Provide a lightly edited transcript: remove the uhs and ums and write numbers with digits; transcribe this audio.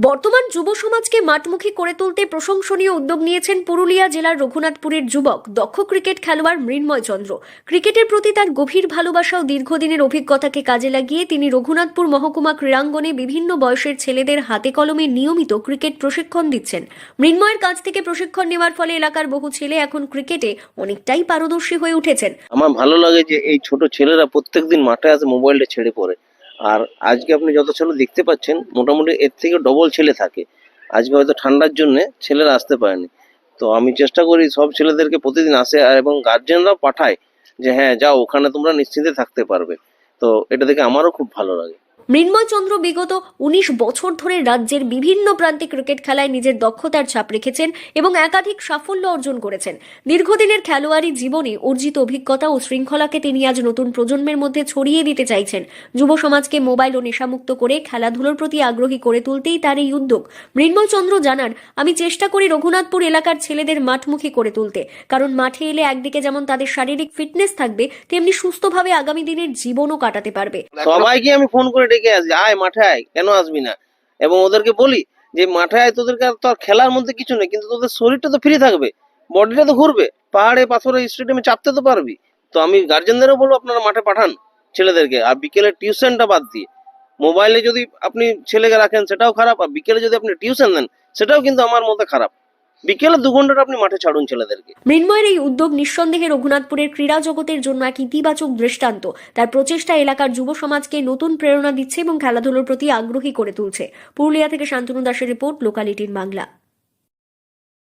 বর্তমান যুব সমাজকে মাঠমুখী করে তুলতে প্রশংসনীয় উদ্যোগ নিয়েছেন পুরুলিয়া জেলার রঘুনাথপুরের যুবক দক্ষ ক্রিকেট খেলোয়াড় মৃন্ময় চন্দ্র। ক্রিকেটের প্রতি তার গভীর ভালোবাসা ও দীর্ঘদিনের অভিজ্ঞতাকে কাজে লাগিয়ে তিনি রঘুনাথপুর মহকুমা ক্রীড়াঙ্গনে বিভিন্ন বয়সের ছেলেদের হাতে কলমে নিয়মিত ক্রিকেট প্রশিক্ষণ দিচ্ছেন। মৃন্ময়ের কাছ থেকে প্রশিক্ষণ নেওয়ার ফলে এলাকার বহু ছেলে এখন ক্রিকেটে অনেকটাই পারদর্শী হয়ে উঠেছেন। আমার ভালো লাগে যে এই ছোট ছেলেরা প্রত্যেকদিন মাঠে আসে, মোবাইলটা ছেড়ে পড়ে। আর আজকে আপনি যত ছেলে দেখতে পাচ্ছেন মোটামুটি এর থেকে ডবল ছেলে থাকে। আজকে হয়তো ঠান্ডার জন্য ছেলেরা আসতে পারেনি, তো আমি চেষ্টা করি সব ছেলেদেরকে প্রতিদিন আসে, আর এবং গার্জেনরাও পাঠায় যে হ্যাঁ যাও, ওখানে তোমরা নিশ্চিন্তে থাকতে পারবে। তো এটা দেখে আমারও খুব ভালো লাগে। মৃন্ময় চন্দ্র বিগত 19 বছর ধরে রাজ্যের বিভিন্ন প্রান্তে ক্রিকেট খেলায় নিজের দক্ষতার ছাপ রেখেছেন এবং একাধিক সাফল্য অর্জন করেছেন। দীর্ঘদিনের খেলোয়াড়ি জীবনে অর্জিত অভিজ্ঞতা ও শৃঙ্খলাকে তিনি আজ নতুন প্রজন্মের মধ্যে ছড়িয়ে দিতে চাইছেন। যুব সমাজকে মোবাইল ও নেশামুক্ত করে খেলাধুলোর প্রতি আগ্রহী করে তুলতেই তার এই উদ্যোগ। মৃন্ময় চন্দ্র জানান, আমি চেষ্টা করি রঘুনাথপুর এলাকার ছেলেদের মাঠমুখী করে তুলতে, কারণ মাঠে এলে একদিকে যেমন তাদের শারীরিক ফিটনেস থাকবে, তেমনি সুস্থভাবে আগামী দিনের জীবনও কাটাতে পারবে। সবাইকে আমি ফোন করে ডেকে আসি, আয় মাঠে আয়, কেন আসবি না। এবং ওদেরকে বলি যে মাঠে আয়, তোদেরকে তো আর খেলার মধ্যে কিছু নেই, কিন্তু তোদের শরীরটা তো ফ্রি থাকবে, বডিটা তো ঘুরবে, পাহাড়ে পাথরে স্টেডিয়ামে চাপতে তো পারবি। তো আমি গার্জেনদেরও বলবো আপনারা মাঠে পাঠান ছেলেদেরকে। আর বিকেলে টিউশনটা বাদ দিয়ে মোবাইলে যদি আপনি ছেলেকে রাখেন সেটাও খারাপ, আর বিকেলে যদি আপনি টিউশন দেন সেটাও কিন্তু আমার মতে খারাপ। বিকেলে 2 ঘন্টা আপনি মাঠে ছাড়ুন ছেলেদেরকে। মৃন্ময়ের এই উদ্যোগ নিঃসন্দেহে রঘুনাথপুরের ক্রীড়া জগতের জন্য এক ইতিবাচক দৃষ্টান্ত। তার প্রচেষ্টা এলাকার যুব সমাজকে নতুন প্রেরণা দিচ্ছে এবং খেলাধুলোর প্রতি আগ্রহী করে তুলছে। পুরুলিয়া থেকে শান্তনু দাসের রিপোর্ট, লোকালিটির বাংলা।